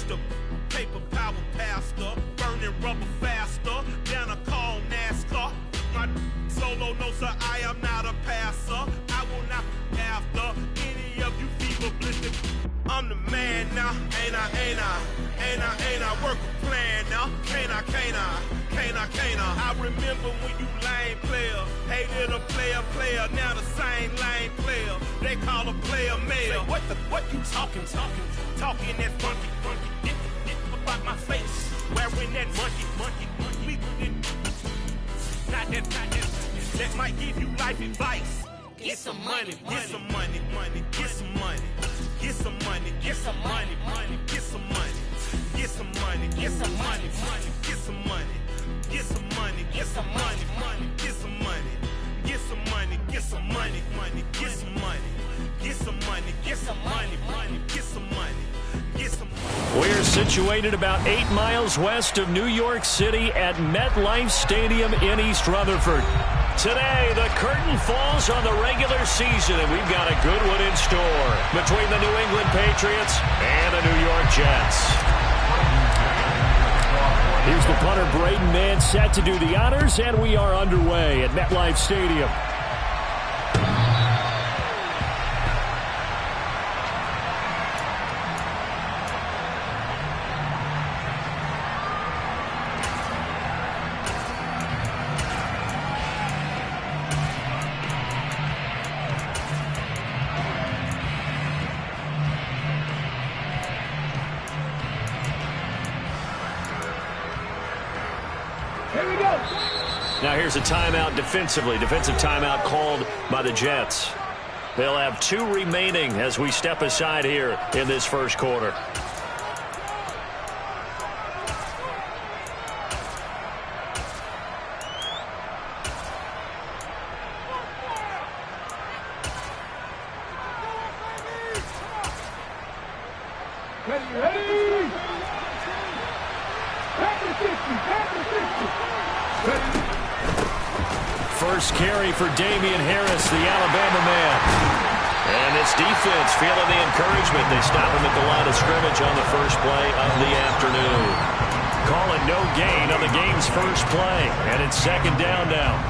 the paper power pastor, burning rubber faster than a call NASCAR. My solo, no sir, I am not a passer. I will not after any of you fever blistered. I'm the man now, ain't I? Work a plan now, can't I? I remember when you lame player, hated a player, now the same lame player. They call a player mayor. What you talking that funky, about my face, wearing that monkey, not that, that might give you life advice. Get some money, get some money, get some money, get some money, get some money, get some money, get some money, get some money, get some money, get some money, get some money, get some money, get some money, get some money, get some money, get some money, get some money, get some money, get some money. We're situated about 8 miles west of New York City at MetLife Stadium in East Rutherford. Today, the curtain falls on the regular season, and we've got a good one in store between the New England Patriots and the New York Jets. Here's the punter, Braden Mann, set to do the honors, and we are underway at MetLife Stadium. Now here's a timeout defensively. Defensive timeout called by the Jets. They'll have 2 remaining as we step aside here in this first quarter. First carry for Damian Harris, the Alabama man. And this defense feeling the encouragement. They stop him at the line of scrimmage on the first play of the afternoon. Call it no gain on the game's first play. And it's second down now.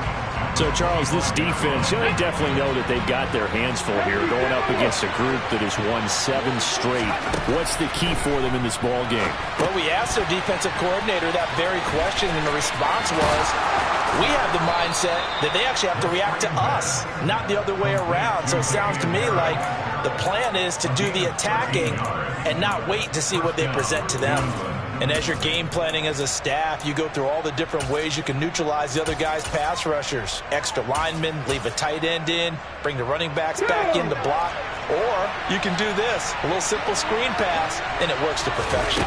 So, Charles, this defense, they definitely know that they've got their hands full here going up against a group that has won 7 straight. What's the key for them in this ball game? Well, we asked their defensive coordinator that very question, and the response was, we have the mindset that they actually have to react to us, not the other way around. So it sounds to me like the plan is to do the attacking and not wait to see what they present to them. And as you're game planning as a staff, you go through all the different ways you can neutralize the other guy's pass rushers. Extra linemen, leave a tight end in, bring the running backs back in to block. Or you can do this, a little simple screen pass, and it works to perfection.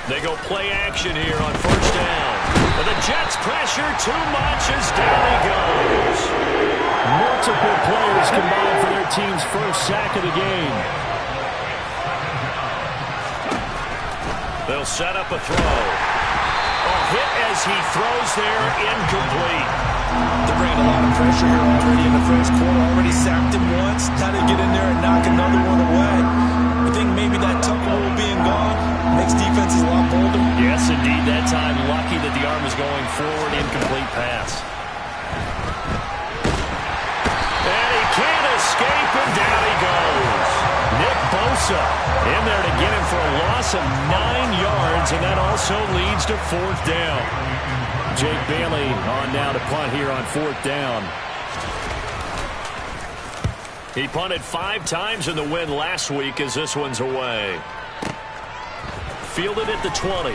They go play action here on first down. But the Jets pressure too much as down he goes. Multiple players combined for their team's first sack of the game. They'll set up a throw. A hit as he throws there, incomplete. They're bringing a lot of pressure here already in the first quarter. Already sacked him once. Now to get in there and knock another one away. I think maybe that Tucker rule being gone makes defenses a lot bolder. Yes, indeed. That time, lucky that the arm is going forward. Incomplete pass. And he can't escape, and down he goes. Nick Bosa in there to get him for a loss of 9 yards, and that also leads to 4th down. Jake Bailey on now to punt here on 4th down. He punted 5 times in the win last week as this one's away. Fielded at the 20.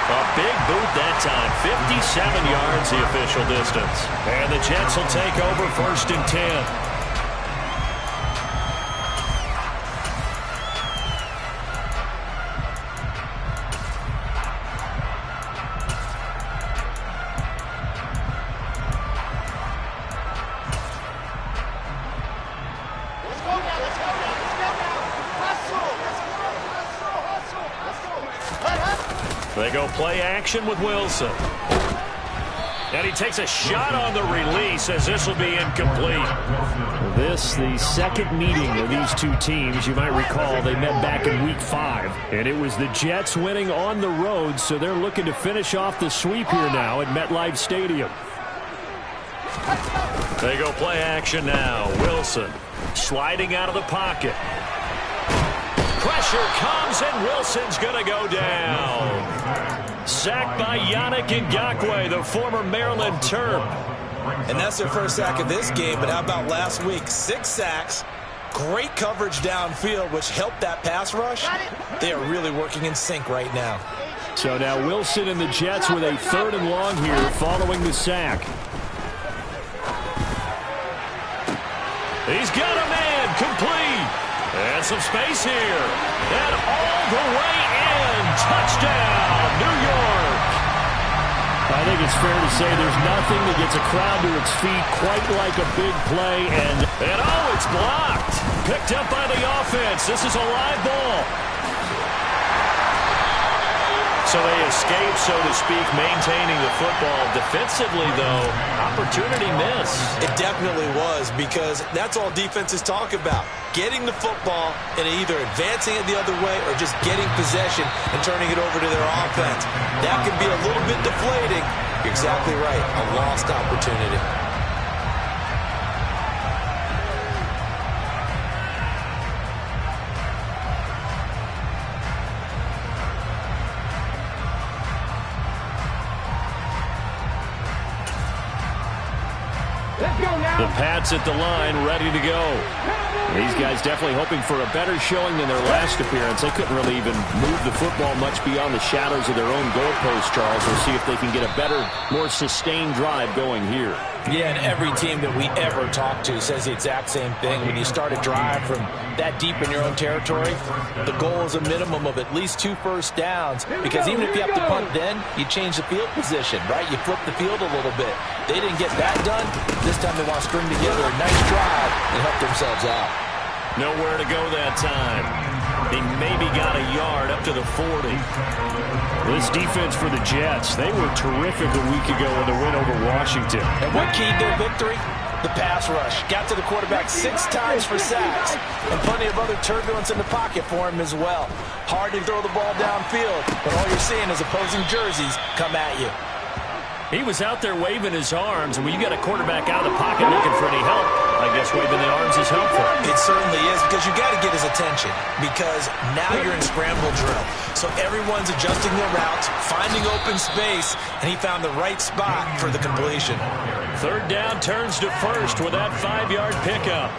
A big boot that time. 57 yards the official distance. And the Jets will take over 1st and 10. They go play action with Wilson. And he takes a shot on the release as this will be incomplete. This, the second meeting of these two teams. You might recall they met back in Week 5. And it was the Jets winning on the road, so they're looking to finish off the sweep here now at MetLife Stadium. They go play action now. Wilson sliding out of the pocket. Pressure comes, and Wilson's going to go down. Sacked by Yannick Ngakoue, the former Maryland Terp. And that's their first sack of this game, but how about last week? 6 sacks, great coverage downfield, which helped that pass rush. They are really working in sync right now. So now Wilson and the Jets with a 3rd and long here following the sack. He's got a man complete. And some space here. And all the way in. Touchdown, New York. I think it's fair to say there's nothing that gets a crowd to its feet quite like a big play. And oh, it's blocked. Picked up by the offense. This is a live ball. So they escape, so to speak, maintaining the football. Defensively, though, opportunity miss. It definitely was, because that's all defenses talk about. Getting the football and either advancing it the other way or just getting possession and turning it over to their offense. That can be a little bit deflating. You're exactly right. A lost opportunity. the Pats at the line, ready to go. These guys definitely hoping for a better showing than their last appearance. They couldn't really even move the football much beyond the shadows of their own goalpost, Charles. We'll see if they can get a better, more sustained drive going here. Yeah, and every team that we ever talk to says the exact same thing. When you start a drive from that deep in your own territory, the goal is a minimum of at least 2 first downs, because even if you have to punt then, you change the field position, right? You flip the field a little bit. They didn't get that done. This time they want to string together a nice drive and help themselves out. Nowhere to go that time. They maybe got a yard up to the 40. This defense for the Jets, they were terrific a week ago in the win over Washington. And what keyed their victory? The pass rush. Got to the quarterback 6 times for sacks, and plenty of other turbulence in the pocket for him as well. Hard to throw the ball downfield, but all you're seeing is opposing jerseys come at you. He was out there waving his arms, and when you got a quarterback out of the pocket looking for any help, I guess waving the arms is helpful. It certainly is, because you got to get his attention, because now you're in scramble drill. So everyone's adjusting their routes, finding open space, and he found the right spot for the completion. 3rd down turns to first with that 5-yard pickup.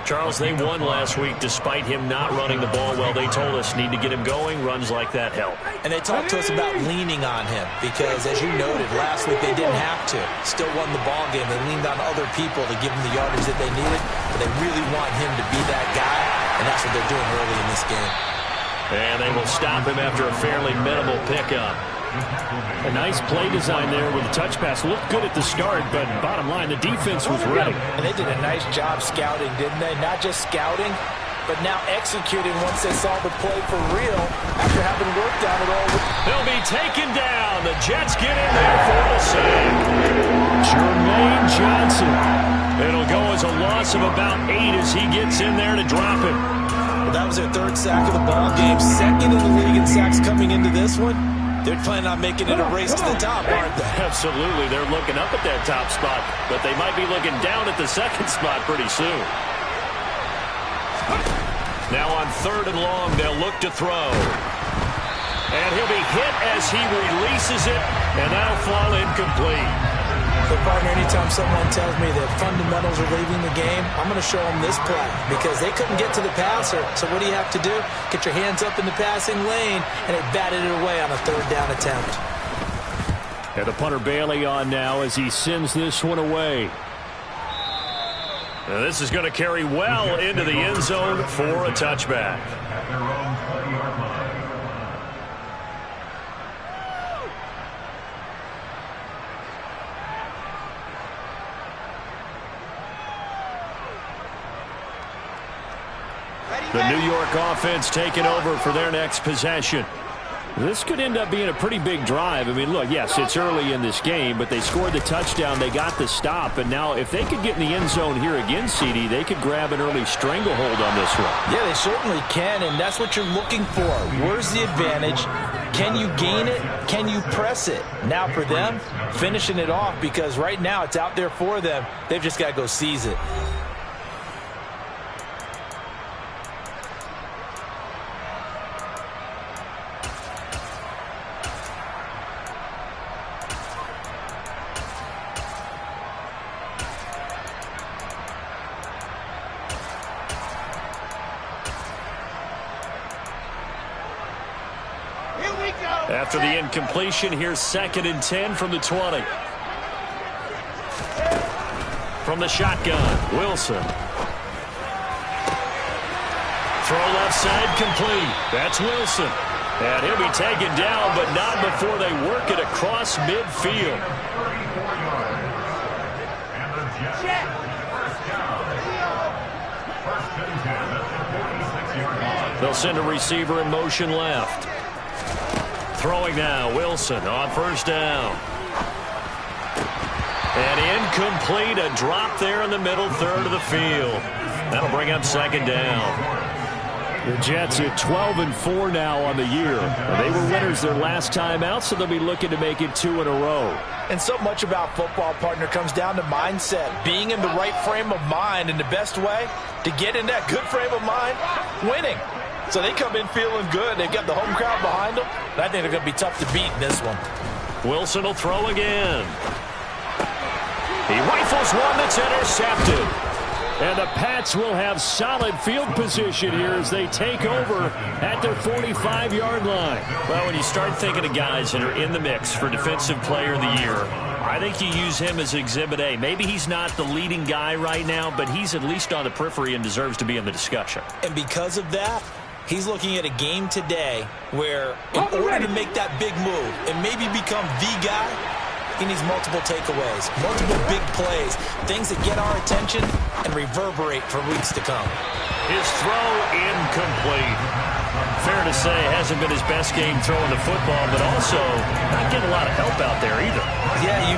Charles, they won last week despite him not running the ball well. They told us need to get him going. Runs like that help. And they talked to us about leaning on him because, as you noted, last week they didn't have to. Still won the ball game. They leaned on other people to give them the yardage that they needed. But they really want him to be that guy, and that's what they're doing early in this game. And they will stop him after a fairly minimal pickup. A nice play design there with a touch pass. Looked good at the start, but bottom line, the defense was ready. And they did a nice job scouting, didn't they? Not just scouting, but now executing once they saw the play for real after having worked on it all. He'll be taken down. The Jets get in there for the sack. Jermaine Johnson. It'll go as a loss of about 8 as he gets in there to drop it. Well, that was their 3rd sack of the ball game. 2nd in the league in sacks coming into this one. They're planning on making it a race to the top, aren't they? Absolutely. They're looking up at that top spot, but they might be looking down at the 2nd spot pretty soon. Now on 3rd and long, they'll look to throw. And he'll be hit as he releases it, and that'll fall incomplete. But, partner, anytime someone tells me that fundamentals are leaving the game, I'm going to show them this play because they couldn't get to the passer. So what do you have to do? Get your hands up in the passing lane, and they batted it away on a 3rd down attempt. And the punter Bailey on now as he sends this one away. Now this is going to carry well into the end zone for a touchback. The New York offense taking over for their next possession. This could end up being a pretty big drive. I mean, look, yes, it's early in this game, but they scored the touchdown. They got the stop. And now if they could get in the end zone here again, CD, they could grab an early stranglehold on this one. Yeah, they certainly can, and that's what you're looking for. Where's the advantage? Can you gain it? Can you press it? Now for them, finishing it off, because right now it's out there for them. They've just got to go seize it. After the incompletion, here's 2nd and 10 from the 20. From the shotgun, Wilson. Throw left side, complete. That's Wilson. And he'll be taken down, but not before they work it across midfield. They'll send a receiver in motion left. Throwing now, Wilson on 1st down. And incomplete, a drop there in the middle third of the field. That'll bring up 2nd down. The Jets at 12-4 now on the year. They were winners their last time out, so they'll be looking to make it 2 in a row. And so much about football, partner, comes down to mindset. Being in the right frame of mind, and the best way to get in that good frame of mind, winning. So they come in feeling good. They've got the home crowd behind them. And I think they're going to be tough to beat in this one. Wilson will throw again. He rifles one that's intercepted. And the Pats will have solid field position here as they take over at their 45-yard line. Well, when you start thinking of guys that are in the mix for Defensive Player of the Year, I think you use him as Exhibit A. Maybe he's not the leading guy right now, but he's at least on the periphery and deserves to be in the discussion. And because of that, he's looking at a game today where in order to make that big move and maybe become the guy, he needs multiple takeaways, multiple big plays, things that get our attention and reverberate for weeks to come. His throw incomplete. Fair to say, hasn't been his best game throwing the football, but also not getting a lot of help out there either. Yeah, you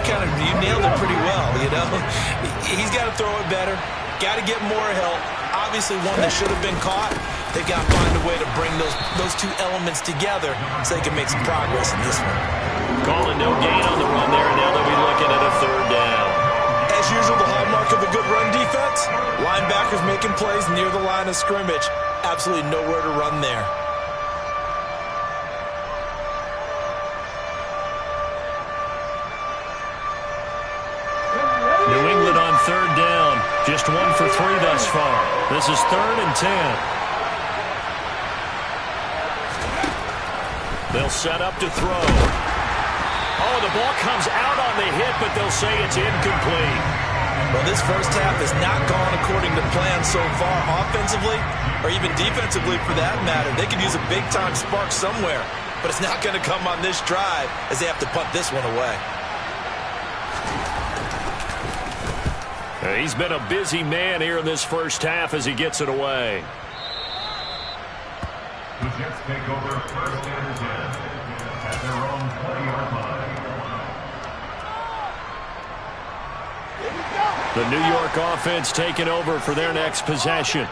nailed it pretty well, you know. He's got to throw it better, got to get more help. Obviously one that should have been caught. They've got to find a way to bring those two elements together so they can make some progress in this one. Calling no gain on the run there, and now they'll be looking at a 3rd down. As usual, the hallmark of a good run defense, linebackers making plays near the line of scrimmage. Absolutely nowhere to run there. New England on 3rd down. Just 1 for 3 thus far. This is 3rd and 10. They'll set up to throw. Oh, the ball comes out on the hit, but they'll say it's incomplete. Well, this first half has not gone according to plan so far offensively or even defensively for that matter. They could use a big-time spark somewhere, but it's not going to come on this drive as they have to punt this one away. He's been a busy man here in this first half as he gets it away. The Jets take over 1st and 10 at their own 20-yard line. The New York offense taking over for their next possession.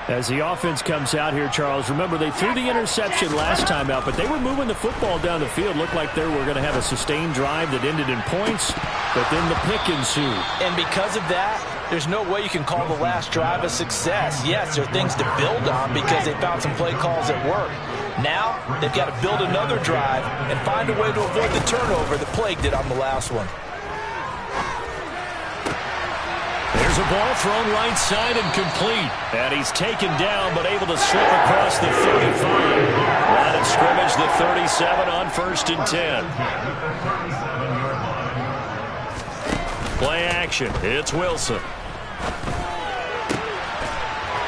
As the offense comes out here, Charles, remember they threw the interception last time out, but they were moving the football down the field. Looked like they were going to have a sustained drive that ended in points, but then the pick ensued. And because of that, there's no way you can call the last drive a success. Yes, there are things to build on because they found some play calls that work. Now, they've got to build another drive and find a way to avoid the turnover that plagued it on the last one. There's a ball thrown right side and complete. And he's taken down but able to slip across the 35. Line of scrimmage, the 37 on 1st and 10. Play action. It's Wilson.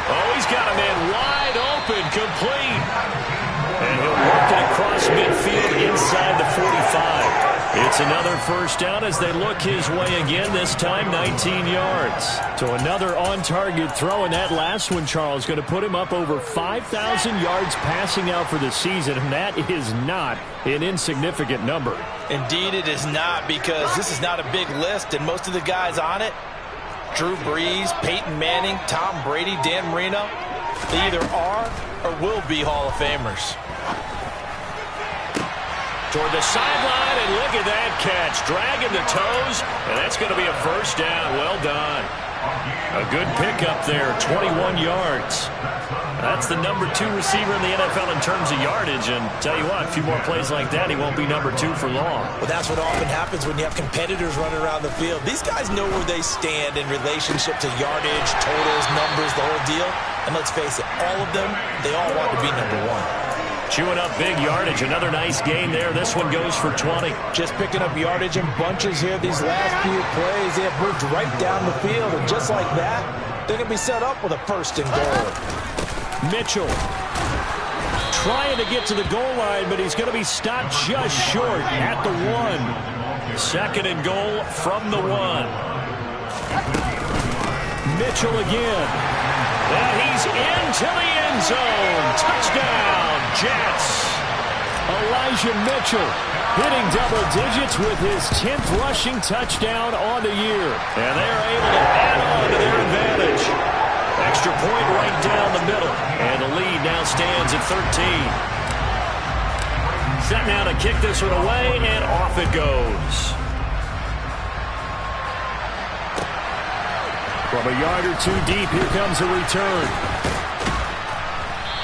Oh, he's got a man wide open, complete. And he'll work it across midfield inside the 45. It's another first down as they look his way again, this time 19 yards. So another on-target throw, and that last one, Charles, going to put him up over 5,000 yards passing out for the season, and that is not an insignificant number. Indeed it is not, because this is not a big list, and most of the guys on it, Drew Brees, Peyton Manning, Tom Brady, Dan Marino, they either are or will be Hall of Famers. Toward the sideline, and look at that catch. Dragging the toes, and that's going to be a first down. Well done. A good pickup there, 21 yards. That's the number 2 receiver in the NFL in terms of yardage, and tell you what, a few more plays like that, he won't be number 2 for long. Well, that's what often happens when you have competitors running around the field. These guys know where they stand in relationship to yardage, totals, numbers, the whole deal. And let's face it, all of them, they all want to be number 1. Chewing up big yardage. Another nice gain there. This one goes for 20. Just picking up yardage in bunches here these last few plays. They have moved right down the field, and just like that, they're going to be set up with a first and goal. Mitchell trying to get to the goal line, but he's going to be stopped just short at the 1. Second and goal from the 1. Mitchell again. And he's into the end zone. Touchdown, Jets. Elijah Mitchell hitting double digits with his 10th rushing touchdown on the year. And they are able to add on to their advantage. Extra point right down the middle. And the lead now stands at 13. Set now to kick this one away, and off it goes. From a yard or 2 deep, here comes a return.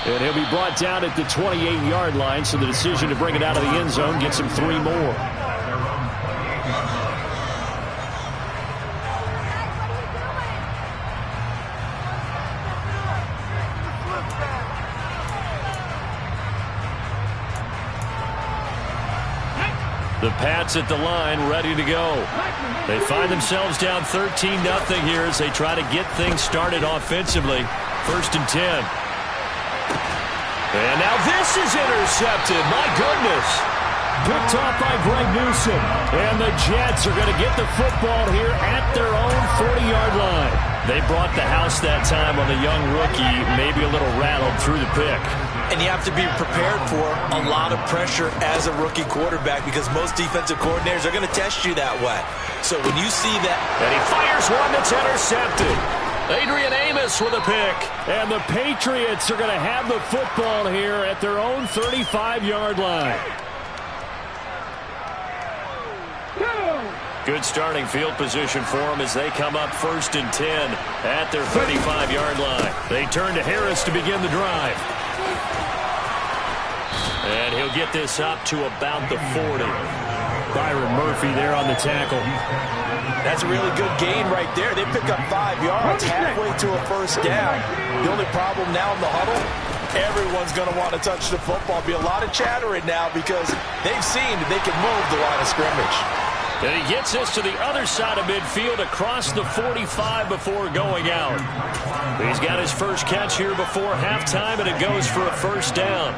And he'll be brought down at the 28-yard line, so the decision to bring it out of the end zone gets him 3 more. The Pats at the line, ready to go. They find themselves down 13-0 here as they try to get things started offensively. First and 10. And now this is intercepted. My goodness. Picked off by Greg Newsome. And the Jets are going to get the football here at their own 40-yard line. They brought the house that time on the young rookie, maybe a little rattled through the pick. And you have to be prepared for a lot of pressure as a rookie quarterback, because most defensive coordinators are going to test you that way. So when you see that... And he fires one that's intercepted. Adrian Amos with a pick. And the Patriots are going to have the football here at their own 35-yard line. Good starting field position for them as they come up first and 10 at their 35-yard line. They turn to Harris to begin the drive. And he'll get this up to about the 40. Byron Murphy there on the tackle. That's a really good gain right there. They pick up 5 yards halfway to a first down. The only problem now in the huddle, everyone's going to want to touch the football. Be a lot of chattering now because they've seen that they can move the line of scrimmage. And he gets us to the other side of midfield across the 45 before going out. He's got his first catch here before halftime, and it goes for a first down.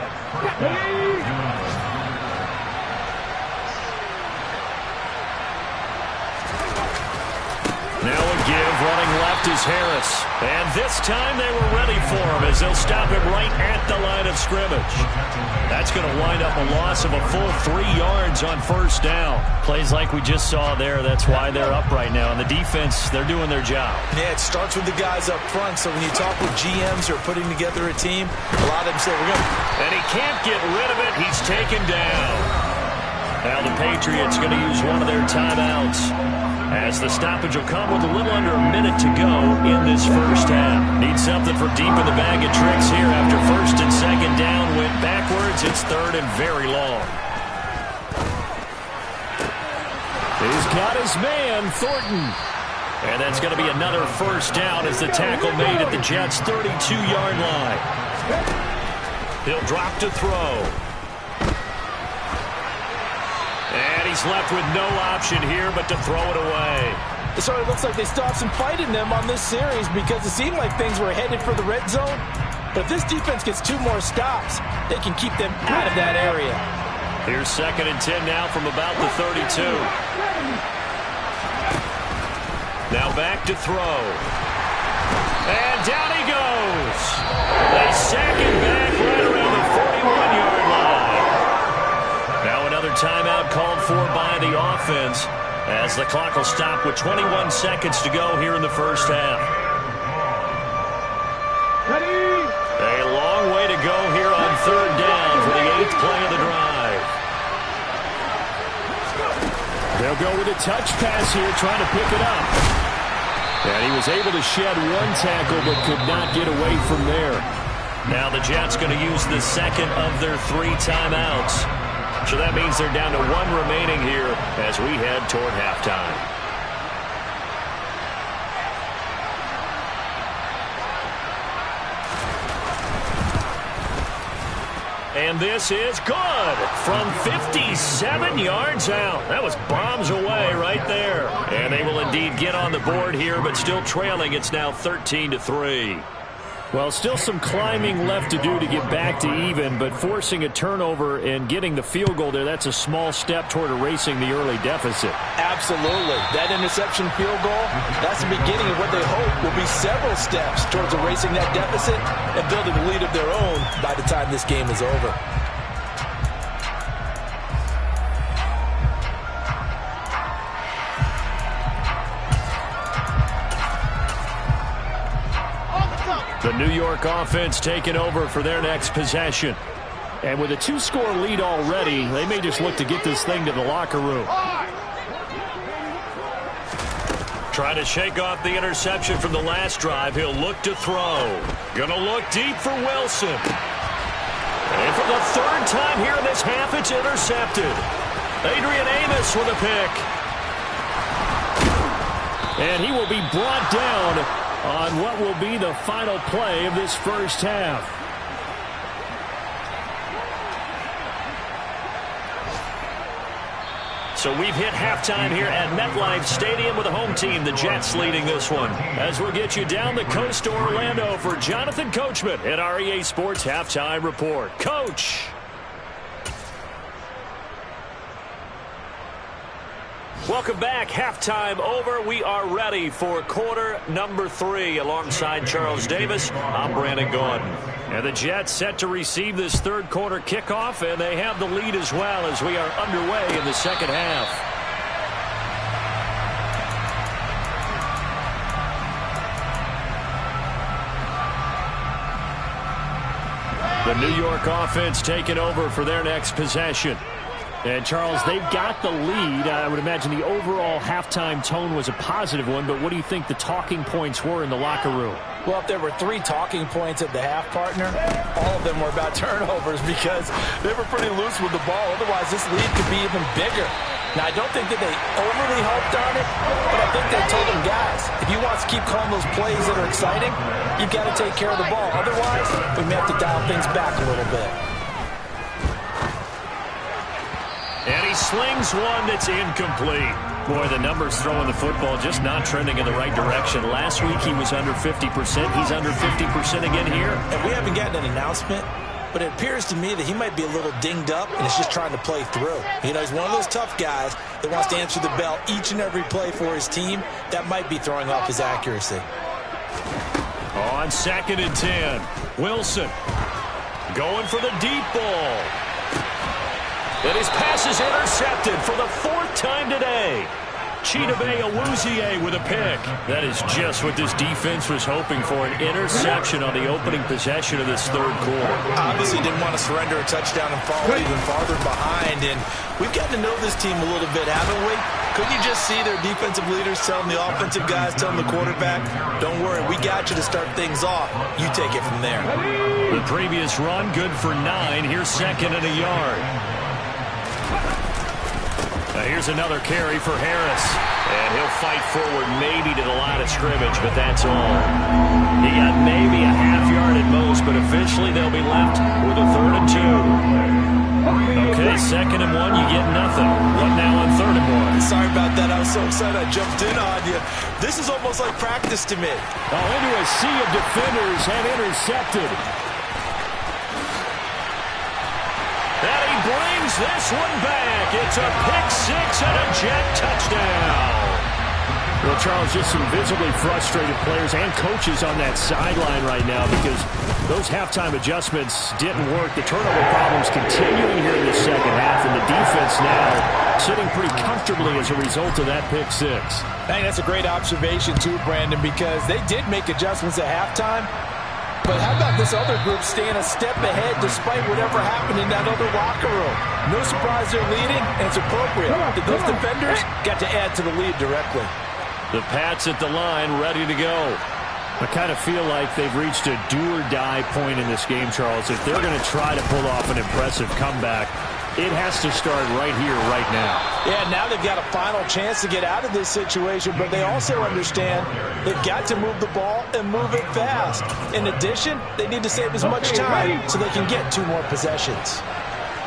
Now a give, running left is Harris. And this time they were ready for him as they'll stop him right at the line of scrimmage. That's going to wind up a loss of a full 3 yards on first down. Plays like we just saw there, that's why they're up right now. And the defense, they're doing their job. Yeah, it starts with the guys up front. So when you talk with GMs who are putting together a team, a lot of them say, we're going to... And he can't get rid of it. He's taken down. Now the Patriots going to use one of their timeouts, as the stoppage will come with a little under a minute to go in this first half. Need something for deep in the bag of tricks here after first and second down went backwards. It's third and very long. He's got his man, Thornton. And that's going to be another first down as the tackle made at the Jets' 32-yard line. He'll drop to throw. And he's left with no option here but to throw it away. It sort of looks like they still have some fight in them on this series, because it seemed like things were headed for the red zone. But if this defense gets 2 more stops, they can keep them out of that area. Here's 2nd and 10 now from about the 32. Now back to throw. And down he goes. They sack him back right around the 41-yard line. Now another timeout called for by the offense as the clock will stop with 21 seconds to go here in the first half. A long way to go here on 3rd down for the 8th play of the drive. They'll go with a touch pass here, trying to pick it up. And he was able to shed one tackle but could not get away from there. Now the Jets going to use the 2nd of their 3 timeouts. So that means they're down to 1 remaining here as we head toward halftime. And this is good from 57 yards out. That was bombs away right there. And they will indeed get on the board here, but still trailing. It's now 13-3. Well, still some climbing left to do to get back to even, but forcing a turnover and getting the field goal there, that's a small step toward erasing the early deficit. Absolutely. That interception field goal, that's the beginning of what they hope will be several steps towards erasing that deficit and building a lead of their own by the time this game is over. The New York offense taking over for their next possession. And with a 2-score lead already, they may just look to get this thing to the locker room. Trying to shake off the interception from the last drive. He'll look to throw. Gonna look deep for Wilson. And for the 3rd time here in this half, it's intercepted. Adrian Amos with a pick. And he will be brought down on what will be the final play of this first half. So we've hit halftime here at MetLife Stadium with the home team, the Jets, leading this one. As we'll get you down the coast to Orlando for Jonathan Coachman at our EA Sports Halftime Report. Coach! Welcome back. Halftime over. We are ready for quarter number 3 alongside Charles Davis. I'm Brandon Gordon. And the Jets set to receive this 3rd quarter kickoff, and they have the lead as well as we are underway in the 2nd half. The New York offense taking over for their next possession. And, Charles, they've got the lead. I would imagine the overall halftime tone was a positive one, but what do you think the talking points were in the locker room? Well, if there were 3 talking points at the half, partner, all of them were about turnovers because they were pretty loose with the ball. Otherwise, this lead could be even bigger. Now, I don't think that they overly hoped on it, but I think they told them, guys, if you want to keep calling those plays that are exciting, you've got to take care of the ball. Otherwise, we may have to dial things back a little bit. And he slings one that's incomplete. Boy, the numbers throwing the football just not trending in the right direction. Last week he was under 50%. He's under 50% again here. And we haven't gotten an announcement, but it appears to me that he might be a little dinged up and is just trying to play through. You know, he's one of those tough guys that wants to answer the bell each and every play for his team. That might be throwing off his accuracy. On 2nd and 10, Wilson going for the deep ball. And his pass is intercepted for the 4th time today. Chidobe Awuzie with a pick. That is just what this defense was hoping for, an interception on the opening possession of this 3rd quarter. Obviously didn't want to surrender a touchdown and fall even farther behind. And we've gotten to know this team a little bit, haven't we? Couldn't you just see their defensive leaders telling the offensive guys, telling the quarterback, don't worry, we got you to start things off. You take it from there. The previous run, good for 9. Here's 2nd and a yard. Here's another carry for Harris. And he'll fight forward maybe to the line of scrimmage, but that's all. He got maybe a half yard at most, but officially they'll be left with a 3rd and 2. Okay, 2nd and 1, you get nothing. What now on 3rd and 1? Sorry about that. I was so excited I jumped in on you. This is almost like practice to me. Into a sea of defenders and intercepted. And he brings this one back. It's a pick six and a Jet touchdown. Well, Charles, just some visibly frustrated players and coaches on that sideline right now because those halftime adjustments didn't work. The turnover problems continuing here in the second half, and the defense now sitting pretty comfortably as a result of that pick six. I think that's a great observation, too, Brandon, because they did make adjustments at halftime. But how about this other group staying a step ahead despite whatever happened in that other locker room? No surprise they're leading, and it's appropriate. Those defenders got to add to the lead directly. The Pats at the line, ready to go. I kind of feel like they've reached a do-or-die point in this game, Charles. If they're going to try to pull off an impressive comeback, it has to start right here, right now. Yeah, now they've got a final chance to get out of this situation, but they also understand they've got to move the ball and move it fast. In addition, they need to save as much time so they can get 2 more possessions.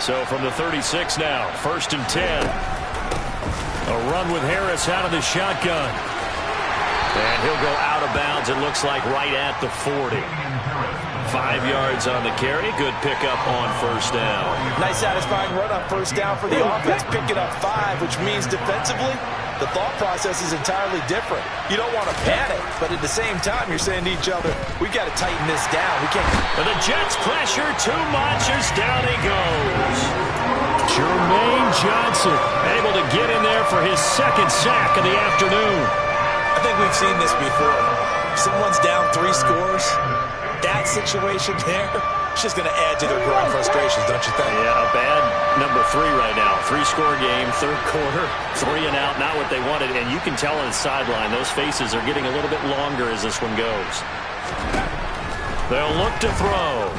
So from the 36 now, 1st and 10. A run with Harris out of the shotgun. And he'll go out of bounds, it looks like, right at the 40. 5 yards on the carry. Good pickup on 1st down. Nice satisfying run on 1st down for the offense, picking up 5, which means defensively, the thought process is entirely different. You don't want to panic, but at the same time, you're saying to each other, we got to tighten this down. We can't. And the Jets pressure too much as down he goes. Jermaine Johnson able to get in there for his 2nd sack of the afternoon. I think we've seen this before. Someone's down 3 scores. That situation there, it's just going to add to their growing frustrations, don't you think? Yeah, a bad number 3 right now. 3-score game, 3rd quarter, 3 and out, not what they wanted. And you can tell on the sideline, those faces are getting a little bit longer as this one goes. They'll look to throw.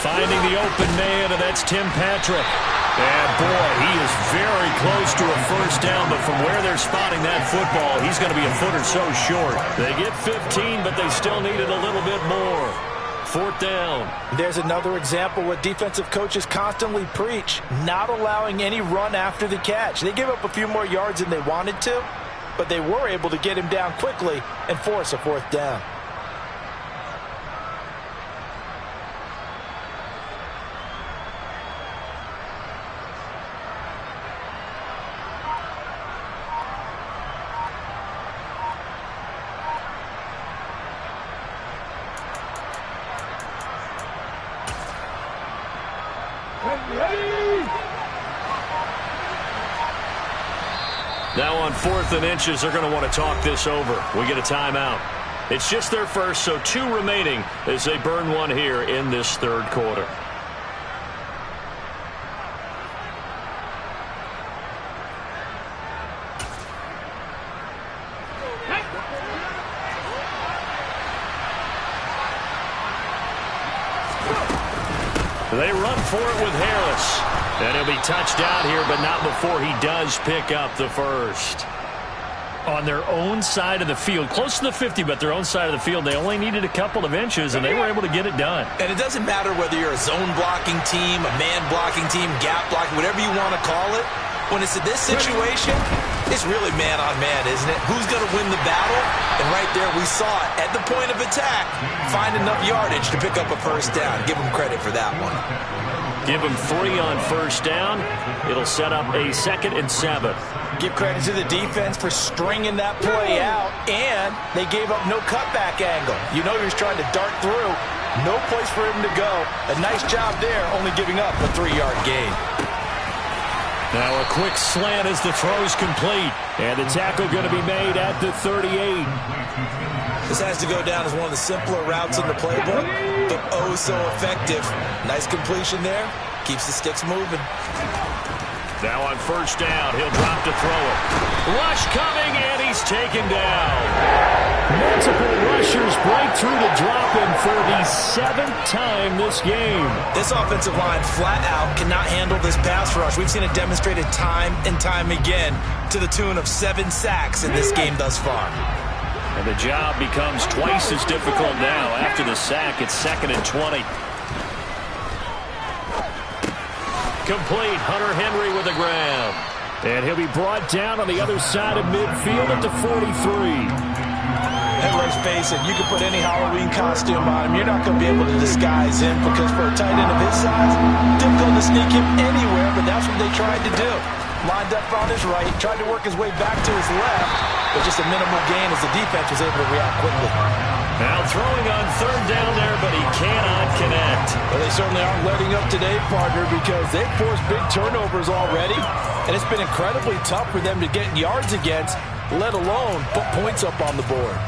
Finding the open man, and that's Tim Patrick. And, boy, he is very close to a 1st down, but from where they're spotting that football, he's going to be a foot or so short. They get 15, but they still need it a little bit more. 4th down. There's another example what defensive coaches constantly preach, not allowing any run after the catch. They gave up a few more yards than they wanted to, but they were able to get him down quickly and force a 4th down. Now on 4th and inches, they're going to want to talk this over. We get a timeout. It's just their first, so 2 remaining as they burn one here in this 3rd quarter. They run for it with Harris. And he'll be touched out here, but not before he does pick up the 1st. On their own side of the field, close to the 50, but their own side of the field, they only needed a couple of inches, and they were able to get it done. And it doesn't matter whether you're a zone blocking team, a man blocking team, gap blocking, whatever you want to call it. When it's in this situation, it's really man-on-man, isn't it? Who's going to win the battle? And right there, we saw it. At the point of attack, find enough yardage to pick up a 1st down. Give them credit for that one. Give him 3 on 1st down. It'll set up a 2nd and 7. Give credit to the defense for stringing that play out, and they gave up no cutback angle. You know he was trying to dart through. No place for him to go. A nice job there, only giving up a 3-yard gain. Now a quick slant as the throw's complete. And the tackle going to be made at the 38. This has to go down as one of the simpler routes in the playbook, but oh so effective. Nice completion there. Keeps the sticks moving. Now on 1st down, he'll drop to throw it. Rush coming, and he's taken down. Multiple rushers break through to drop him for the 7th time this game. This offensive line flat out cannot handle this pass rush. We've seen it demonstrated time and time again to the tune of 7 sacks in this game thus far. And the job becomes twice as difficult now. After the sack, it's 2nd and 20. Complete. Hunter Henry with the grab. And he'll be brought down on the other side of midfield at the 43. And let's face it, you can put any Halloween costume on him. You're not going to be able to disguise him because for a tight end of his size, difficult to sneak him anywhere, but that's what they tried to do. Lined up on his right, tried to work his way back to his left, but just a minimal gain as the defense was able to react quickly. Now throwing on third down there, but he cannot connect. Well, they certainly aren't letting up today, partner, because they've forced big turnovers already, and it's been incredibly tough for them to get yards against, let alone put points up on the board.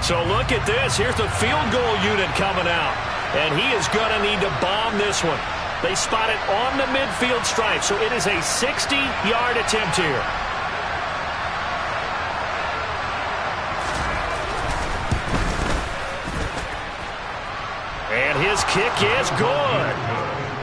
So look at this. Here's the field goal unit coming out, and he is going to need to bomb this one. They spot it on the midfield stripe, so it is a 60-yard attempt here. And his kick is good.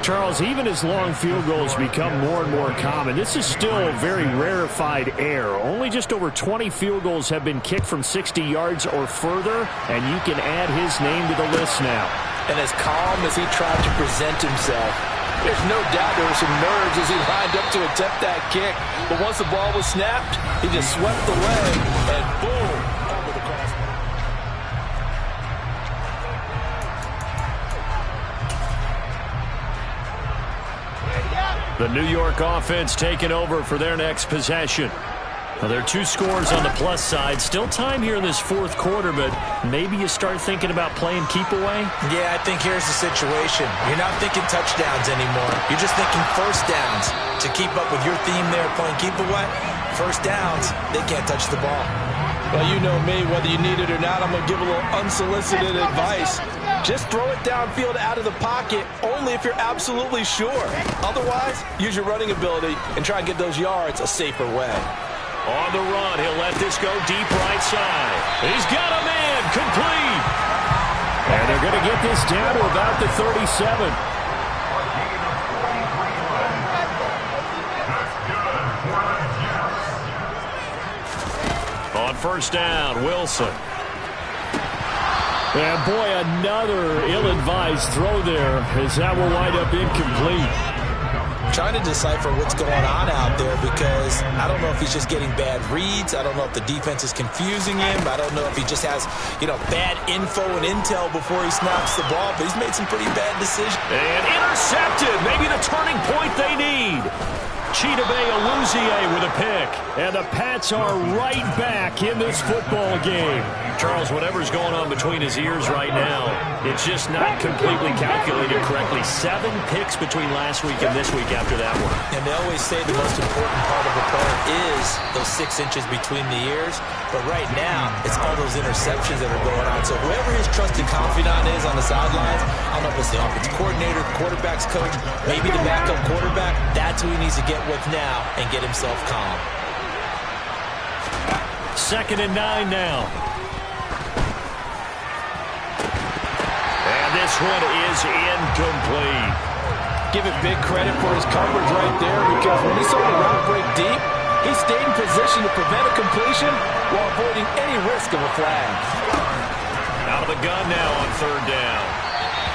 Charles, even as long field goals become more and more common, this is still very rarefied air. Only just over 20 field goals have been kicked from 60 yards or further, and you can add his name to the list now. And as calm as he tried to present himself, there's no doubt there were some nerves as he lined up to attempt that kick. But once the ball was snapped, he just swept the leg, and boom, over the crossbar. The New York offense taking over for their next possession. Well, there are 2 scores on the plus side. Still time here in this fourth quarter, but maybe you start thinking about playing keep away? Yeah, I think here's the situation. You're not thinking touchdowns anymore. You're just thinking first downs. To keep up with your theme there, playing keep away, first downs, they can't touch the ball. Well, you know me, whether you need it or not, I'm going to give a little unsolicited advice. Just throw it downfield out of the pocket, only if you're absolutely sure. Otherwise, use your running ability and try and get those yards a safer way. On the run, he'll let this go deep right side. He's got a man, complete. And they're going to get this down to about the 37. On first down, Wilson. And boy, another ill-advised throw there as that will wind up incomplete. Trying to decipher what's going on out there because I don't know if he's just getting bad reads. I don't know if the defense is confusing him. I don't know if he just has, bad info and intel before he snaps the ball. But he's made some pretty bad decisions. And intercepted. Maybe the turning point they need. Chidobe Awuzie with a pick. And the Pats are right back in this football game. Charles, whatever's going on between his ears right now, it's just not completely calculated correctly. 7 picks between last week and this week after that one. And they always say the most important part of a player is those 6 inches between the ears. But right now, it's all those interceptions that are going on. So whoever his trusted confidant is on the sidelines, I don't know if it's the offensive coordinator, the quarterback's coach, maybe the backup quarterback, that's who he needs to get with now and get himself calm. 2nd and 9 now. And this one is incomplete. Give it big credit for his coverage right there because when he saw the route break deep, he stayed in position to prevent a completion while avoiding any risk of a flag. Out of the gun now on 3rd down.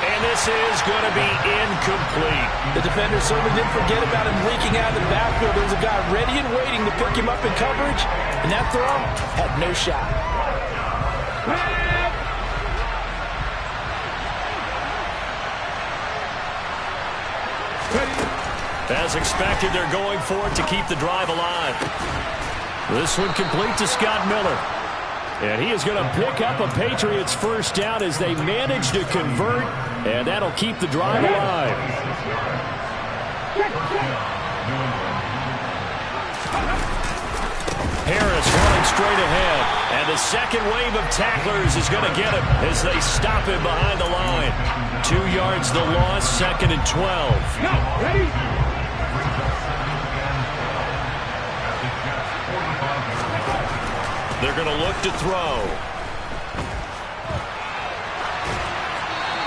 And this is going to be incomplete. The defender certainly didn't forget about him leaking out of the backfield. There was a guy ready and waiting to pick him up in coverage, and that throw had no shot. As expected, they're going for it to keep the drive alive. This one complete to Scott Miller. And he is going to pick up a Patriots first down as they manage to convert, and that'll keep the drive alive. Harris running straight ahead, and the second wave of tacklers is going to get him as they stop him behind the line. 2 yards the loss, 2nd and 12. Ready? They're going to look to throw.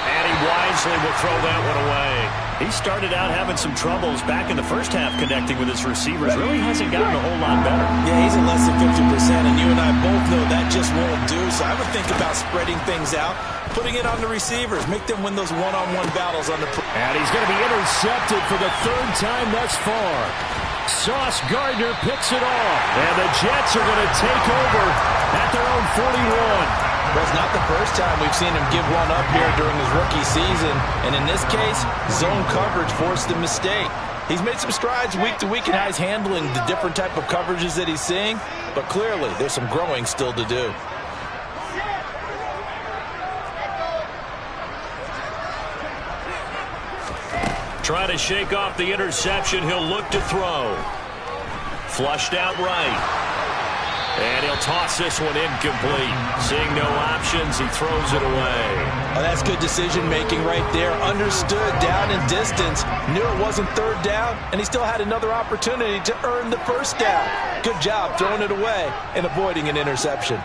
And he wisely will throw that one away. He started out having some troubles back in the first half connecting with his receivers. Really hasn't gotten a whole lot better. Yeah, he's at less than 50%, and you and I both know that just won't do. So I would think about spreading things out, putting it on the receivers, make them win those one-on-one battles on the... And he's going to be intercepted for the 3rd time thus far. Sauce Gardner picks it off, and the Jets are going to take over at their own 41. Well, it's not the first time we've seen him give one up here during his rookie season. And in this case, zone coverage forced the mistake. He's made some strides week to week in how he's handling the different type of coverages that he's seeing. But clearly, there's some growing still to do. Try to shake off the interception. He'll look to throw. Flushed out right. And he'll toss this one incomplete. Seeing no options, he throws it away. Oh, that's good decision-making right there. Understood down and distance. Knew it wasn't third down, and he still had another opportunity to earn the first down. Good job throwing it away and avoiding an interception.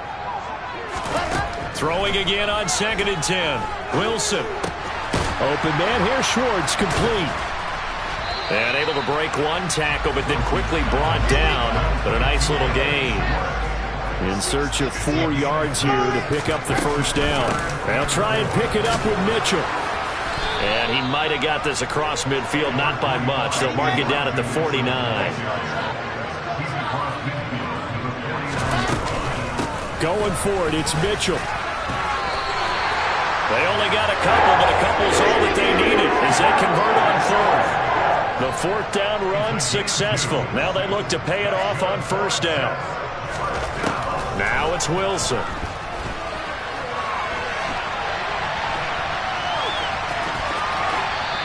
Throwing again on 2nd and 10. Wilson. Open man here, Schwartz, complete. And able to break one tackle, but then quickly brought down. But a nice little gain. In search of 4 yards here to pick up the first down. They'll try and pick it up with Mitchell. And he might have got this across midfield, not by much. They'll mark it down at the 49. Going for it, it's Mitchell. They only got a couple, but a couple's all that they needed as they convert on 4th. The 4th down run successful. Now they look to pay it off on 1st down. Now it's Wilson.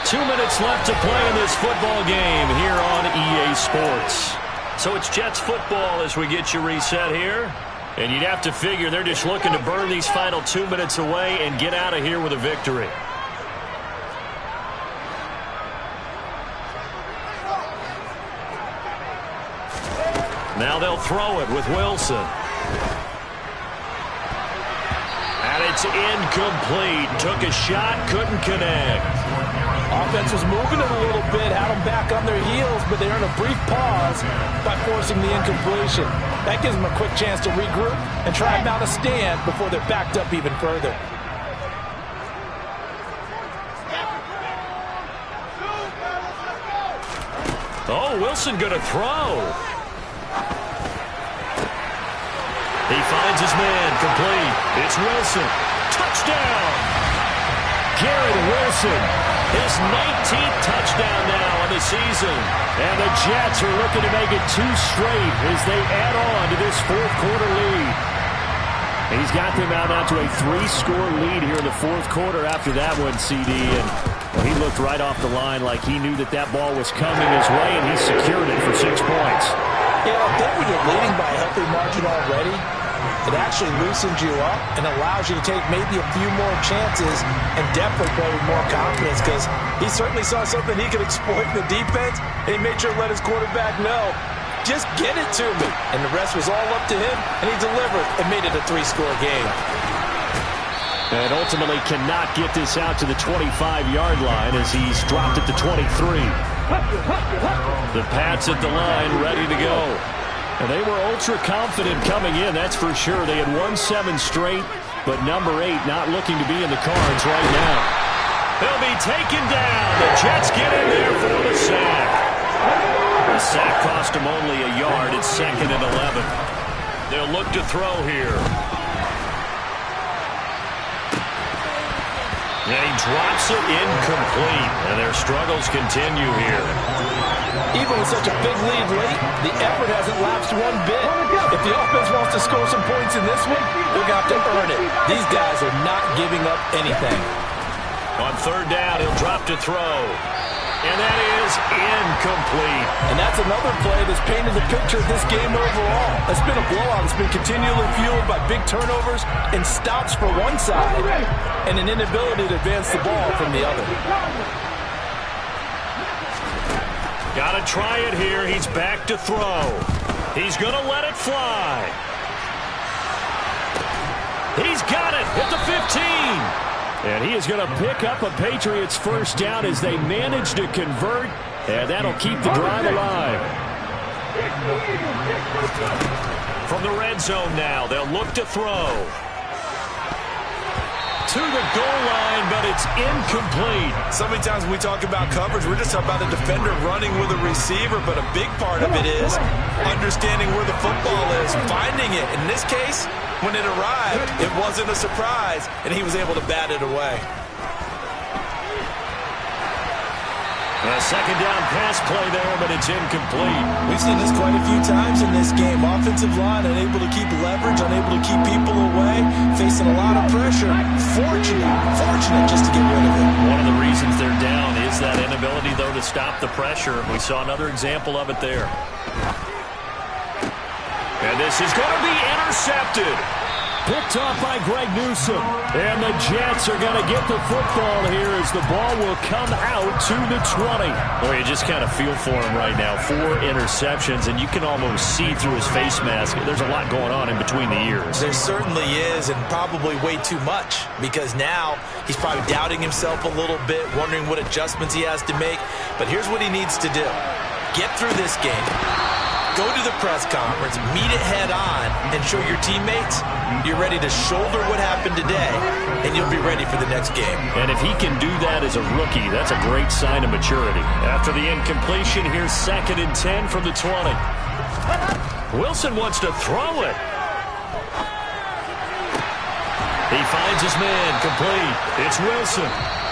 Two minutes left to play in this football game here on EA Sports. So it's Jets football as we get you reset here. And you'd have to figure they're just looking to burn these final 2 minutes away and get out of here with a victory. Now they'll throw it with Wilson. And it's incomplete. Took a shot, couldn't connect. Offense was moving it a little bit, had them back on their heels, but they earned a brief pause by forcing the incompletion. That gives them a quick chance to regroup and try and mount a stand before they're backed up even further. Oh, Wilson going to throw. He finds his man, complete. It's Wilson. Touchdown! Garrett Wilson. His 19th touchdown now on the season. And the Jets are looking to make it 2 straight as they add on to this 4th quarter lead. And he's got them out to a 3-score lead here in the 4th quarter after that one, CD. And he looked right off the line like he knew that that ball was coming his way, and he secured it for 6 points. Yeah, I think when you're leading by a healthy margin already, it actually loosens you up and allows you to take maybe a few more chances and definitely play with more confidence, because he certainly saw something he could exploit in the defense, and he made sure to let his quarterback know, just get it to me. And the rest was all up to him, and he delivered and made it a 3-score game. And ultimately cannot get this out to the 25-yard line as he's dropped it to 23. The Pats at the line, ready to go. And they were ultra confident coming in, that's for sure. They had won 7 straight, but number 8 not looking to be in the cards right now. He'll be taken down. The Jets get in there for the sack. The sack cost him only a yard. It's 2nd and 11. They'll look to throw here. And he drops it incomplete. And their struggles continue here. Even with such a big lead late, the effort hasn't lapsed one bit. If the offense wants to score some points in this one, they're going to have to earn it. These guys are not giving up anything. On 3rd down, he'll drop to throw. And that is incomplete. And that's another play that's painted the picture of this game overall. It's been a blowout. It's been continually fueled by big turnovers and stops for one side and an inability to advance the ball from the other. Got to try it here. He's back to throw. He's going to let it fly. He's got it at the 15. And he is going to pick up a Patriots first down as they manage to convert. And that'll keep the drive alive. From the red zone now, they'll look to throw. To the goal line, but it's incomplete. So many times when we talk about coverage, we're just talking about a defender running with a receiver, but a big part of it is understanding where the football is, finding it. In this case, When it arrived, it wasn't a surprise, and he was able to bat it away. A second down pass play there, but it's incomplete. We've seen this quite a few times in this game. Offensive line unable to keep leverage, unable to keep people away, facing a lot of pressure. Fortunate just to get rid of it. One of the reasons they're down is that inability, though, to stop the pressure. We saw another example of it there. And this is going to be intercepted. Picked off by Greg Newsome. And the Jets are going to get the football here as the ball will come out to the 20. Well, you just kind of feel for him right now. 4 interceptions, and you can almost see through his face mask. There's a lot going on in between the ears. There certainly is, and probably way too much, because now he's probably doubting himself a little bit, wondering what adjustments he has to make. But here's what he needs to do. Get through this game. Go to the press conference, meet it head on, and show your teammates you're ready to shoulder what happened today, and you'll be ready for the next game. And if he can do that as a rookie, that's a great sign of maturity. After the incompletion, here's 2nd and 10 from the 20. Wilson wants to throw it. He finds his man, complete. It's Wilson.